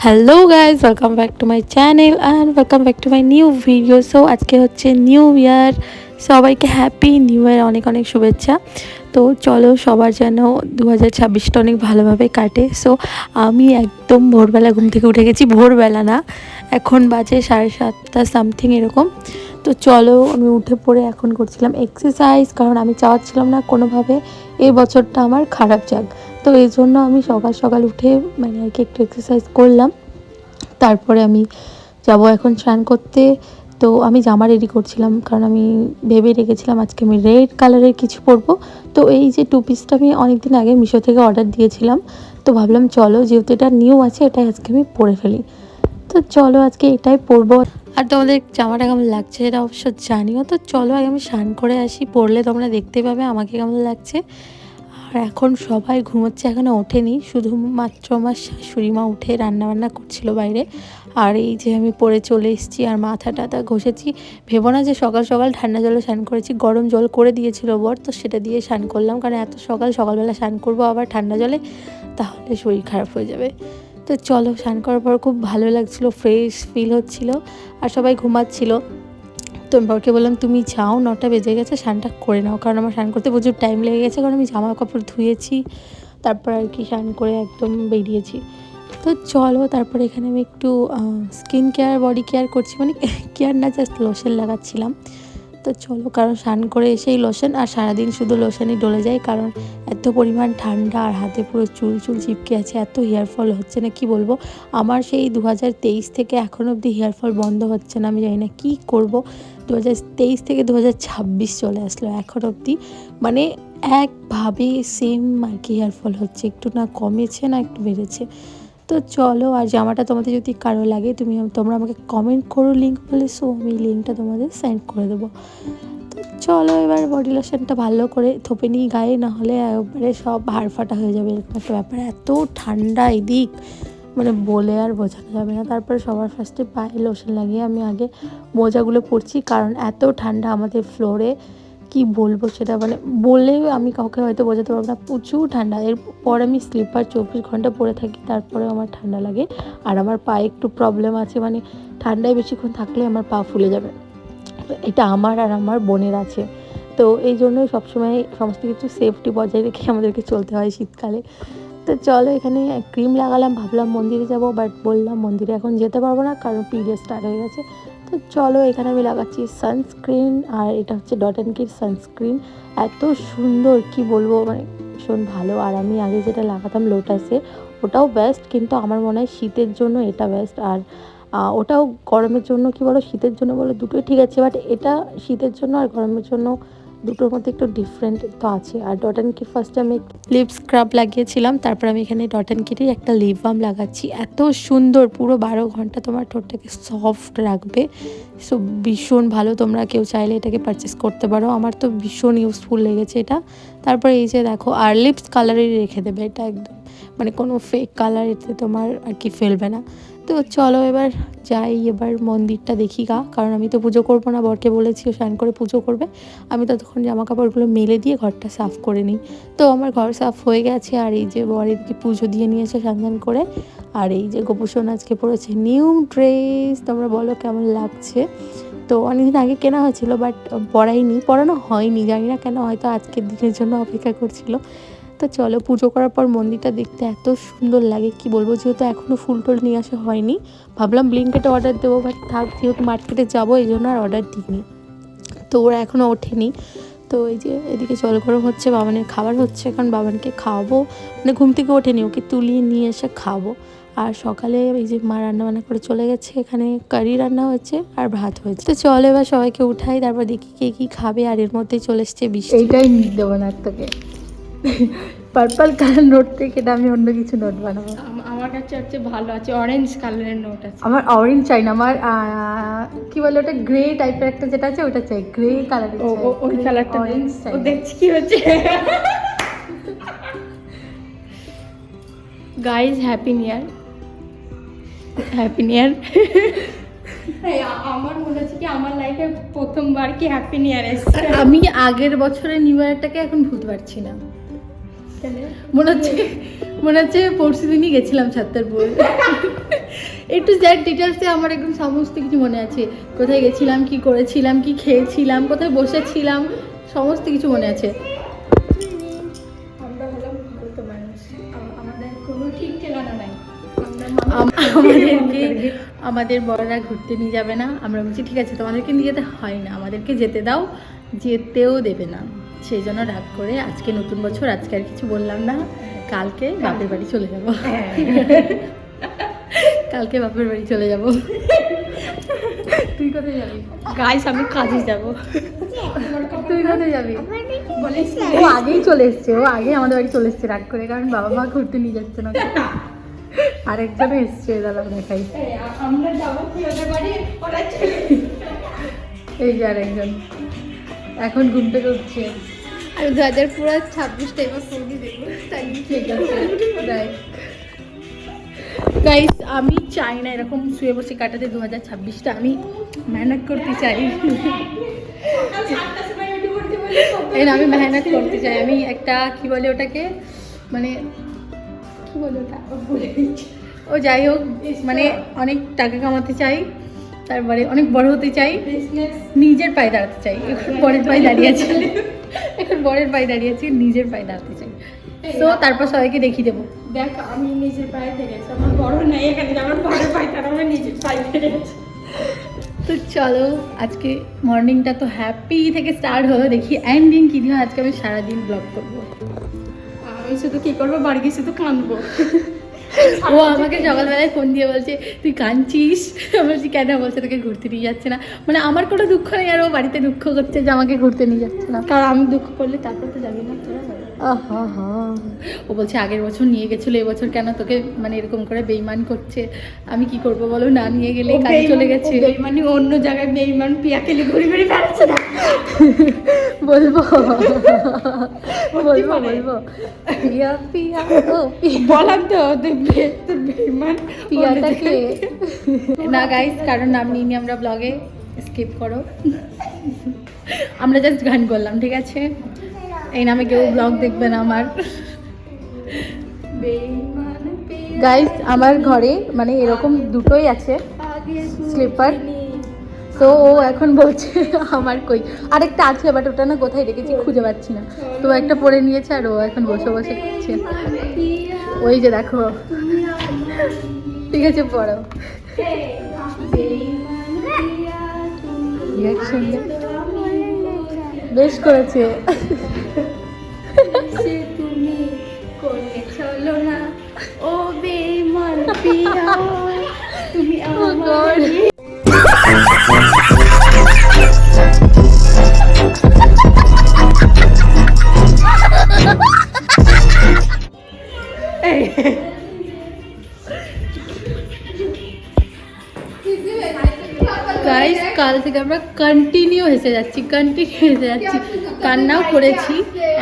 Hello guys, welcome back to my channel and welcome back to my new video. So আজকে হচ্ছে new year, সবাইকে happy new year, অনেক অনেক শুভেচ্ছা। তো চলো সবার যেন 2026টা অনেক ভালোভাবে কাটে। সো আমি একদম ভোরবেলা ঘুম থেকে উঠে গেছি, ভোরবেলা না, এখন বাজে 7:30 সামথিং এরকম। তো চলো আমি উঠে পড়ে এখন করছিলাম এক্সারসাইজ, কারণ আমি চাচ্ছিলাম না কোনোভাবে এই বছরটা আমার খারাপ যাক। তো এই জন্য আমি সকাল সকাল উঠে মানে আর কি একটু এক্সারসাইজ করলাম। তারপরে আমি যাব এখন স্নান করতে। তো আমি জামা রেডি করছিলাম, কারণ আমি ভেবে রেখেছিলাম আজকে আমি রেড কালারের কিছু পরবো। তো এই যে টু পিসটা আমি অনেকদিন আগে মিশো থেকে অর্ডার দিয়েছিলাম, তো ভাবলাম চলো যেহেতু এটা নিউ আছে এটাই আজকে আমি পরে ফেলি। তো চলো আজকে এটাই পরবো। আর তোমাদের জামাটা কেমন লাগছে এটা অবশ্য জানিও। তো চলো আগে আমি স্নান করে আসি, পরলে তোমরা দেখতে পাবে আমাকে কেমন লাগছে। আর এখন সবাই ঘুমোচ্ছে, এখনও ওঠেনি, শুধুমাত্র আমার শাশুড়ি মা উঠে রান্নাবান্না করছিল বাইরে। আর এই যে আমি পরে চলে এসেছি আর মাথা টাথা ঘষেছি। ভেবো না যে সকাল সকাল ঠান্ডা জলে স্নান করেছি, গরম জল করে দিয়েছিল বর, তো সেটা দিয়ে স্নান করলাম, কারণ এত সকালবেলা স্নান করবো আবার ঠান্ডা জলে, তাহলে শরীর খারাপ হয়ে যাবে। তো চলো, স্নান করার পর খুব ভালো লাগছিলো, ফ্রেশ ফিল হচ্ছিলো। আর সবাই ঘুমাচ্ছিলো, তো আমি বরকে বললাম তুমি যাও, 9টা বেজে গেছে, স্নানটা করে নাও, কারণ আমার স্নান করতে প্রচুর টাইম লেগে গেছে, কারণ আমি জামা কাপড় ধুয়েছি, তারপর আর কি স্নান করে একদম বেরিয়েছি। তো চলো, তারপরে এখানে আমি একটু স্কিন কেয়ার বডি কেয়ার করছি, মানে কেয়ার না, জাস্ট লোশন লাগাচ্ছিলাম। তো চলো, কারণ স্নান করে এসেই লোশন, আর সারাদিন শুধু লোশনই ডলে যায়, কারণ এত পরিমাণ ঠান্ডা আর হাতে পুরো চুল চিপকে আছে, এত হেয়ার ফল হচ্ছে না কি বলবো। আমার সেই 2023 থেকে এখন অবধি হেয়ার ফল বন্ধ হচ্ছে না, আমি জানি না কী করব। 2023 থেকে 2026 চলে আসলো, এখন অবধি মানে একভাবে সেম আর কি হেয়ার ফল হচ্ছে, একটু না কমেছে না একটু বেড়েছে। তো চলো, আর জামাটা তোমাদের যদি কারো লাগে তোমরা আমাকে কমেন্ট করো লিঙ্ক বলে, সো আমি লিঙ্কটা তোমাদের সেন্ড করে দেবো। তো চলো এবার বডি লোশনটা ভালো করে থোপে নিই গায়ে, নাহলে একবারে সব হাড় ফাটা হয়ে যাবে, এরকম একটা ব্যাপার। এত ঠান্ডা এদিক, মানে বলে আর বোঝানো যাবে না। তারপরে সবার ফার্স্টে পায়ে লোশন লাগিয়ে আমি আগে মোজাগুলো পরছি, কারণ এত ঠান্ডা আমাদের ফ্লোরে, কি বলবো সেটা মানে বলে আমি কাউকে হয়তো বোঝাতে পারবো না, প্রচুর ঠান্ডা। এরপর আমি স্লিপার 24 ঘন্টা পরে থাকি, তারপরে আমার ঠান্ডা লাগে। আর আমার পায়ে একটু প্রবলেম আছে, মানে ঠান্ডায় বেশিক্ষণ থাকলে আমার পা ফুলে যাবে, এটা আমার আর আমার বোনের আছে। তো এই জন্যই সবসময় সমস্ত কিছু সেফটি বজায় রেখে আমাদেরকে চলতে হয় শীতকালে। তো চলো, এখানে ক্রিম লাগালাম, ভাবলাম মন্দিরে যাব, বাট বললাম মন্দিরে এখন যেতে পারবো না, কারণ পিরিয়ড স্টার্ট হয়ে গেছে। তো চলো, এখানে আমি লাগাচ্ছি সানস্ক্রিন, আর এটা হচ্ছে ডট অ্যান্ড কির সানস্ক্রিন। এত সুন্দর কি বলবো, মানে ভীষণ ভালো। আর আমি আগে যেটা লাগাতাম লোটাসে, ওটাও বেস্ট, কিন্তু আমার মনে হয় শীতের জন্য এটা বেস্ট। আর ওটাও গরমের জন্য কি বলো, শীতের জন্য বলো, দুটোই ঠিক আছে, বাট এটা শীতের জন্য আর গরমের জন্য দুটোর মধ্যে একটু ডিফারেন্ট তো আছে। আর ডট অ্যান্ড কি ফার্স্টে আমি লিপ স্ক্রাব লাগিয়েছিলাম, তারপর আমি এখানে ডট অ্যান্ড কিরই একটা লিপ বাম লাগাচ্ছি। এত সুন্দর, পুরো 12 ঘন্টা তোমার ঠোঁটটাকে সফট রাখবে। সো ভীষণ ভালো, তোমরা কেউ চাইলে এটাকে পারচেস করতে পারো, আমার তো ভীষণ ইউজফুল লেগেছে এটা। তারপরে এই যে দেখো, আর লিপস কালারেরই রেখে দেবে এটা, একদম মানে কোনো ফেক কালার এতে তোমার আর কি ফেলবে না। তো চলো এবার যাই, এবার মন্দিরটা দেখি গা, কারণ আমি তো পুজো করবো না, বরকে বলেছি ও স্নান করে পুজো করবে, আমি ততক্ষণ জামা কাপড়গুলো মেলে দিয়ে ঘরটা সাফ করে নিই। তো আমার ঘর সাফ হয়ে গেছে, আর এই যে বর এদিকে পুজো দিয়ে নিয়েছে স্নান করে। আর এই যে গোপুসোন আজকে পরেছে নিউ ড্রেস, তোমরা বলো কেমন লাগছে। তো অনেকদিন আগে কেনা হয়েছিল, বাট পরানো হয়নি, জানি না কেন, হয়তো আজকের দিনের জন্য অপেক্ষা করছিল। তো চলো, পুজো করার পর মন্দিরটা দেখতে এত সুন্দর লাগে কি বলবো, যেহেতু এখনও ফুল টুল নিয়ে আসা হয়নি, ভাবলাম ব্লিঙ্কেটে অর্ডার দেবো, বাট থাক, যেহেতু মার্কেটে যাবো এই জন্য আর অর্ডার দিইনি। তো ওরা এখনও ওঠেনি। তো এই যে এদিকে জল গরম হচ্ছে, বাবানের খাবার হচ্ছে, কারণ বাবানকে খাওয়াবো, মানে ঘুম থেকে ওঠেনি, ওকে তুলিয়ে নিয়ে এসে খাবো। আর সকালে এই যে মা রান্নাবান্না করে চলে গেছে, এখানে কারি রান্না হয়েছে আর ভাত হয়েছে। তো চলো এবার সবাইকে উঠাই, তারপর দেখি কে কী খাবে। আর এর মধ্যেই চলে এসছে বৃষ্টি। এইটাই দেবো না তোকে, পার্পল কালার নোট থেকে এটা আমি অন্য কিছু নোট বানাবো। আমার কাছে হচ্ছে ভালো আছে, অরেঞ্জ কালারের নোট আছে। আমার অরেঞ্জ চাই না, আমার কি বলে ওটা, গ্রে টাইপের একটা যেটা আছে ওটা চাই, গ্রে কালার। ওই কালারটা অরেঞ্জ চাই। ও দেখছি কি হচ্ছে। Guys happy new year, happy new year. আমার মনে হচ্ছে কি আমার লাইফে প্রথমবার কি হ্যাপি নিউ ইয়ার এসেছে। আমি আগের বছরের নিউ ইয়ারটাকে এখন ভুলতে পারছি না, মনে হচ্ছে পরশু দিনই গেছিলাম ছাত্রপুর। একটু জ্যাড ডিটেলসে আমার একদম সমস্ত কিছু মনে আছে, কোথায় গেছিলাম, কি করেছিলাম, কি খেয়েছিলাম, কোথায় বসেছিলাম, সমস্ত কিছু মনে আছে। আমরা হলাম ভারত মানুষ, আমাদের কোনো ঠিক ঠিকানা নাই। আমাদেরকে আমাদের বড়রা ঘুরতে নিয়ে যাবে না, আমরা বলছি ঠিক আছে তোমাদেরকে নিয়ে যেতে হয় না, আমাদেরকে যেতে দাও, যেতেও দেবে না। সেই জন্য রাগ করে আজকে নতুন বছর, আজকে আর কিছু বললাম না, কালকে বাপের বাড়ি চলে যাব। কালকে বাপের বাড়ি চলে যাব। তুই কোথায় যাবি? গাইস আমি কাজে যাব। তুই কোথায় যাবি? ও আগেই চলে এসছে, ও আগে আমাদের বাড়ি চলে এসছে রাগ করে, কারণ বাবা মা ঘুরতে নিয়ে যাচ্ছে না। আরেকজনও এসছে, দাদা দেখাই, আমরা যাবো কি ওদের বাড়ি, ওরা চলে এই যে আরেকজন এখন ঘুম থেকে উঠছে। আর 2026টা এবার ফোনই দেখবো, তাই ঠিক আছে গাইস, আমি চাই না এরকম শুয়ে বসে কাটাতে 2026টা, আমি মেহনত করতে চাই। এই না, আমি মেহনত করতে চাই, আমি একটা কি বলে ওটাকে, মানে কি বলে ওটা ও যাই হোক, মানে অনেক টাকা কামাতে চাই, তারপরে অনেক বড় হতে চাই, নিজের পায়ে দাঁড়াতে চাই। এখন বরের পায়ে দাঁড়িয়ে আছে, এখন বরের পায়ে দাঁড়িয়ে আছি, নিজের পায়ে দাঁড়াতে চাই। তো তারপর সবাইকে দেখিয়ে দেবো। দেখ আমি নিজের পায়ে দাঁড়িয়েছি, আমার বড় নাই এখানে, আমার বড় পায়ে আমার নিজের পায়ে দাঁড়িয়েছি। তো চলো, আজকে মর্নিংটা তো হ্যাপি থেকে স্টার্ট হলো, দেখি এন্ডিং কী দিয়ে। আজকে আমি সারাদিন ব্লগ করবো। আমি শুধু কি করবো, বাড়ি গিয়ে শুধু কাঁদবো। ও আমাকে সকালবেলায় ফোন দিয়ে বলছে তুই কাঁদছিস, আমি বলছি কেন, বলছে তোকে ঘুরতে নিয়ে যাচ্ছে না। মানে আমার কোনো দুঃখ নেই, আর ও বাড়িতে দুঃখ করছে যে আমাকে ঘুরতে নিয়ে যাচ্ছে না। কারণ আমি দুঃখ করলে তারপর তো যাবি না তোরা। ও বলছে আগের বছর নিয়ে গেছিলো, এবছর কেন তোকে মানে এরকম করে বেইমান করছে। আমি কি করবো বলো, না নিয়ে গেলে কাজে চলে গেছে। মানে অন্য জায়গায় বেইমান পিয়া খেলে ঘুরে ঘুরে বেড়াচ্ছে না। বলবো বলবো বলবো পিয়া পিয়া ও বলাম তো বেইমান পিয়াটাকে না গাইস, কারণ নাম নিয়ে আমরা ব্লগে স্কিপ করো। আমরা জাস্ট গান করলাম, ঠিক আছে? এই নামে কেউ ব্লগ দেখবে না আমার। গাইস আমার ঘরে মানে এরকম দুটোই আছে স্লিপার, তো ও এখন বলছে আমার কই, আরেকটা আছে বাট ওটা না কোথায় রেখেছি খুঁজে পাচ্ছি না, তো একটা পরে নিয়েছে আর ও এখন বসে বসে খাচ্ছে। ওই যে দেখো, ঠিক আছে পড়ো। রিয়াকশন বেশ করেছে। তুমি করে চলো না ও বেইমান পিয়া, তুমি আমার গাইস কাল থেকে আমরা কন্টিনিউ হেসে যাচ্ছি, কান্নাও করেছি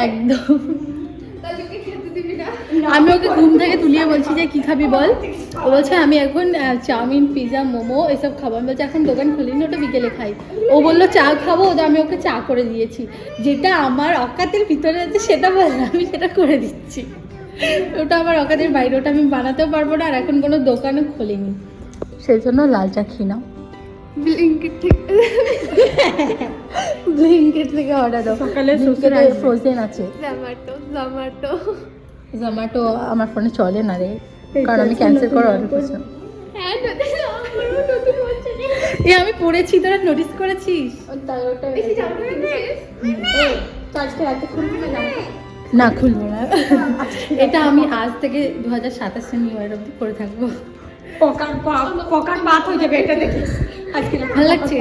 একদম। আমি ওকে ঘুম থেকে তুলিয়ে বলছি যে কি খাবি বল, ও বলছে আমি এখন চাউমিন পিৎজা মোমো এসব খাবো। আমি বলছি এখন দোকান খুলিনি, ওটা বিকেলে খাই। ও বললো চা খাবো, তো আমি ওকে চা করে দিয়েছি, যেটা আমার অকাতের ভিতরে আছে সেটা বললাম, আমি সেটা করে দিচ্ছি। ওটা আমার অকাতের বাইরে, ওটা আমি বানাতেও পারবো না, আর এখন কোনো দোকানও খুলিনি, সেই জন্য লাল চা খেয়ে নাও। ব্লিঙ্কিট থেকে অর্ডার দাও, সকালে ফ্রোজেন আছে। জোম্যাটো আমার ফোনে চলে না রে, কারণ আমি ক্যান্সেল করে অর্ডার করছিলাম। এ আমি পড়েছি, তোরা নোটিস করেছিস? না খুলবো না, এটা আমি আজ থেকে 2027 নিউ ইয়ার অব্দি করে থাকবো। পকার পাত হয়ে যাবে এটা দেখে। আজকে ভালো লাগছে,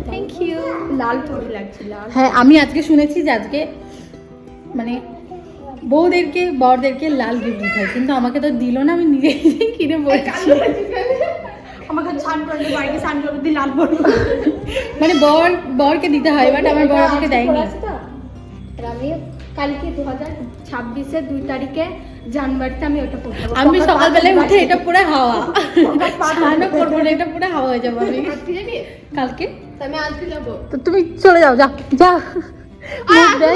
থ্যাংক ইউ। লাল থোড়ি লাগছে, লাল। হ্যাঁ আমি আজকে শুনেছি যে আজকে মানে বউদেরকে বরদেরকে লাল গিফট দিতে হয়, কিন্তু আমাকে তো দিল না, আমি নিজে কিনে বলছি। আমাকে স্নান করলে বাড়িতে স্নান করতে দিয়ে লাল পড়বো, মানে বরকে দিতে হয়, বাট আমার বর আমাকে দেয়নি। আর আমি কালকে 2026-এর 2 তারিখে জানুয়ারিতে আমি ওটা পড়তে পারবো। আমি সকালবেলায় উঠে এটা পুরো হাওয়া, স্নানও করবো না, এটা পুরো হাওয়া হয়ে যাবো আমি কালকে। আমি আজকে যাবো। তো তুমি চলে যাও, যা যা মুখ দেখ,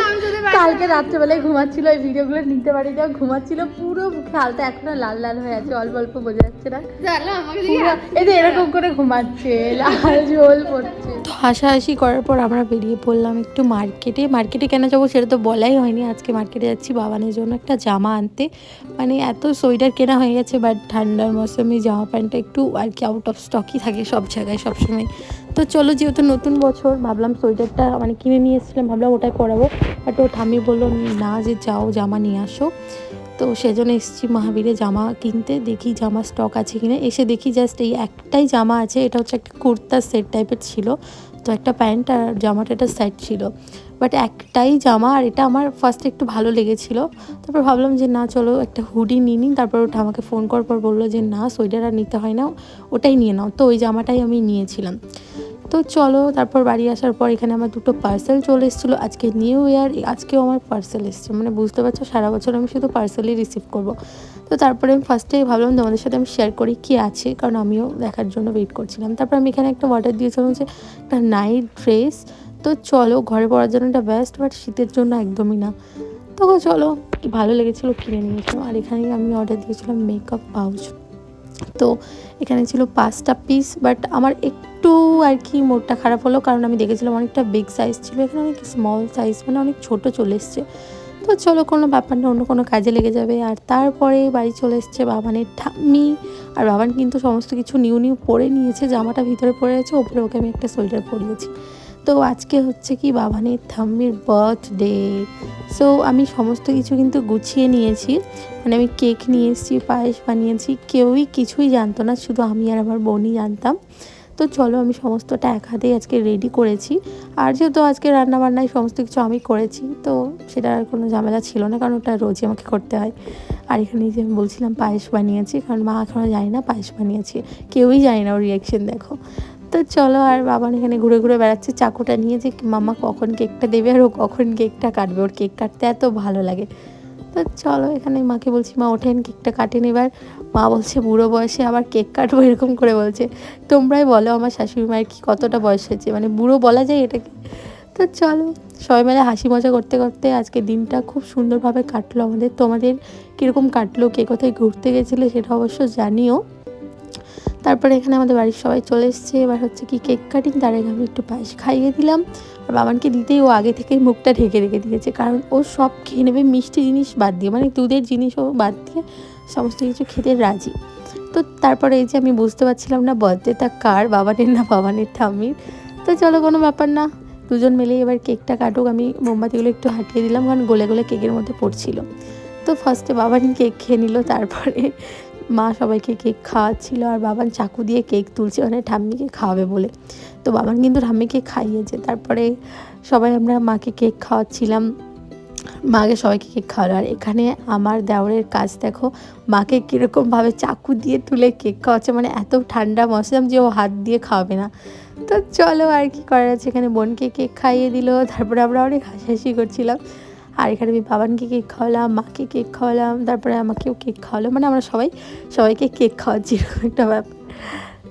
কালকে রাত্রেবেলায় ঘুমাচ্ছিল, এই ভিডিওগুলো নিতে পারি না, ঘুমাচ্ছিল পুরো মুখে হালটা এখনো লাল লাল হয়ে আছে, অল্প অল্প বোঝা যাচ্ছে না, এই যে এরকম করে ঘুমাচ্ছে, লাল ঝোল পড়ছে। তো হাসাহাসি করার পর আমরা বেরিয়ে পড়লাম একটু মার্কেটে কেন যাবো সেটা তো বলাই হয়নি। আজকে মার্কেটে যাচ্ছি বাবানের জন্য একটা জামা আনতে, মানে এত সোয়েটার কেনা হয়ে গেছে, বাট ঠান্ডার মৌসুমে জামা প্যান্টটা একটু আর কি আউট অফ স্টকই থাকে সব জায়গায় সবসময়। তো চলো, যেহেতু নতুন বছর ভাবলাম সোয়েটারটা মানে কিনে নিয়ে এসেছিলাম, ভাবলাম ওটাই পরাবো, বাট ও ঠাম্মি বললো না যে যাও জামা নিয়ে আসো। তো সেজন্য এসেছি মহাবীরে জামা কিনতে, দেখি জামা স্টক আছে কিনা। এসে দেখি জাস্ট এই একটাই জামা আছে, এটা হচ্ছে একটা কুর্তা সেট টাইপের ছিল, তো একটা প্যান্ট আর জামাটা একটা সেট ছিল, বাট একটাই জামা। আর এটা আমার ফার্স্টে একটু ভালো লেগেছিলো, তারপর ভাবলাম যে না চলো একটা হুডি নিয়ে নিই। তারপর ওটা আমাকে ফোন করার পর বললো যে না সোয়েটার আর নিতে হয় না, ওটাই নিয়ে নাও। তো ওই জামাটাই আমি নিয়েছিলাম। তো চলো, তারপর বাড়ি আসার পর এখানে আমার দুটো পার্সেল চলে এসেছিলো। আজকে নিউ ইয়ার, আজকেও আমার পার্সেল এসছে, মানে বুঝতে পারছো সারা বছর আমি শুধু পার্সেলই রিসিভ করব। তো তারপরে আমি ফার্স্টেই ভাবলাম তোমাদের সাথে আমি শেয়ার করি কী আছে, কারণ আমিও দেখার জন্য ওয়েট করছিলাম। তারপর আমি এখানে একটা অর্ডার দিয়েছিলাম যে একটা নাইট ড্রেস। তো চলো, ঘরে পরার জন্য এটা বেস্ট, বাট শীতের জন্য একদমই না। তো চলো, কি ভালো লেগেছিলো কিনে নিয়েছিলাম। আর এখানে আমি অর্ডার দিয়েছিলাম মেকআপ পাউচ। তো এখানে ছিল 5টা পিস, বাট আমার একটু আর কি মোডটা খারাপ হলো, কারণ আমি দেখেছিলাম অনেকটা বিগ সাইজ ছিল, এখানে অনেক স্মল সাইজ, মানে অনেক ছোট চলে এসছে। তো চলো, কোনো ব্যাপার না, অন্য কোনো কাজে লেগে যাবে। আর তারপরে বাড়ি চলে এসছে বাবানের ঠাম্মি, আর বাবান কিন্তু সমস্ত কিছু নিউ পরে নিয়েছে, জামাটা ভিতরে পরে আছে, ওপরে ওকে আমি একটা সোয়েটার পরিয়েছি। তো আজকে হচ্ছে কি বাবানের ঠাম্মির বার্থডে, সো আমি সমস্ত কিছু কিন্তু গুছিয়ে নিয়েছি, মানে আমি কেক নিয়ে এসেছি, পায়েস বানিয়েছি, কেউই কিছুই জানতো না, শুধু আমি আর আমার বোনই জানতাম। তো চলো, আমি সমস্তটা এক হাতেই আজকে রেডি করেছি। আর যেহেতু আজকে রান্নাবান্নায় সমস্ত কিছু আমি করেছি, তো সেটা আর কোনো ঝামেলা ছিল না, কারণ ওটা রোজই আমাকে করতে হয়। আর এখানে যে আমি বলছিলাম পায়েস বানিয়েছি, কারণ মা এখনও জানি না পায়েস বানিয়েছি, কেউই জানি না, ওর রিয়াকশন দেখো। তো চলো, আর বাবান এখানে ঘুরে ঘুরে বেড়াচ্ছে চাকুটা নিয়ে, যে মামা কখন কেকটা দেবে আর ও কখন কেকটা কাটবে, ওর কেক কাটতে এত ভালো লাগে। তো চলো, এখানে মাকে বলছি মা ওঠেন কেকটা কাটেন এবার। মা বলছে বুড়ো বয়সে আবার কেক কাটবো, এরকম করে বলছে। তোমরাই বলো আমার শাশুড়ি মায়ের কি কতটা বয়স হয়েছে, মানে বুড়ো বলা যায় এটাকে। তো চলো, সবাই মিলে হাসি মজা করতে করতে আজকে দিনটা খুব সুন্দরভাবে কাটলো আমাদের। তোমাদের কীরকম কাটলো, কে কোথায় ঘুরতে গেছিলো সেটা অবশ্য জানিও। তারপরে এখানে আমাদের বাড়ির সবাই চলে এসছে, এবার হচ্ছে কি কেক কাটিং, তার আগে আমি একটু পায়েস খাইয়ে দিলাম। আর বাবানকে দিতেই ও আগে থেকেই মুখটা ঢেকে রেখে দিয়েছে, কারণ ও সব খেয়ে নেবে মিষ্টি জিনিস বাদ দিয়ে, মানে দুধের জিনিসও বাদ দিয়ে সমস্ত কিছু খেতে রাজি। তো তারপরে এই যে আমি বুঝতে পারছিলাম না বার্থডেটা কার, বাবানের না বাবানের ঠাম্মির। তো চলো, কোনো ব্যাপার না, দুজন মিলেই এবার কেকটা কাটুক। আমি মোমবাতিগুলো একটু হাঁটিয়ে দিলাম, কারণ গলে গলে কেকের মধ্যে পড়ছিল। তো ফার্স্টে বাবান কেক খেয়ে নিল, তারপরে মা সবাইকে কেক খাওয়াচ্ছিল, আর বাবান চাকু দিয়ে কেক তুলছে, মানে ঠাম্মিকে খাওয়াবে বলে। তো বাবান কিন্তু ঠাম্মিকে খাইয়েছে। তারপরে সবাই আমরা মাকে কেক খাওয়াচ্ছিলাম, মাকে সবাইকে কেক খাওয়ালো। আর এখানে আমার দেওরের কাজ দেখো, মাকে কীরকমভাবে চাকু দিয়ে তুলে কেক খাওয়াচ্ছে, মানে এত ঠান্ডা মৌসুম যে ও হাত দিয়ে খাওয়াবে না। তো চলো, আর কি করার আছে, এখানে বোনকে কেক খাইয়ে দিল, তারপরে আমরা অনেক হাসাহাসি করছিলাম। আর এখানে আমি বাবানকে কেক খাওয়ালাম, মাকে কেক খাওয়ালাম, তারপরে আমাকেও কেক খাওয়ালো, মানে আমরা সবাইকে কেক খাওয়াচ্ছি, এরকম একটা ব্যাপার।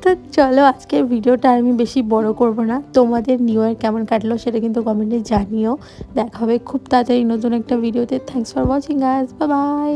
তো চলো, আজকের ভিডিওটা আমি বেশি বড় করব না। তোমাদের নিউ ইয়ার কেমন কাটলো সেটা কিন্তু কমেন্টে জানিও। দেখা হবে খুব তাড়াতাড়ি নতুন একটা ভিডিওতে। Thanks for watching guys, bye bye.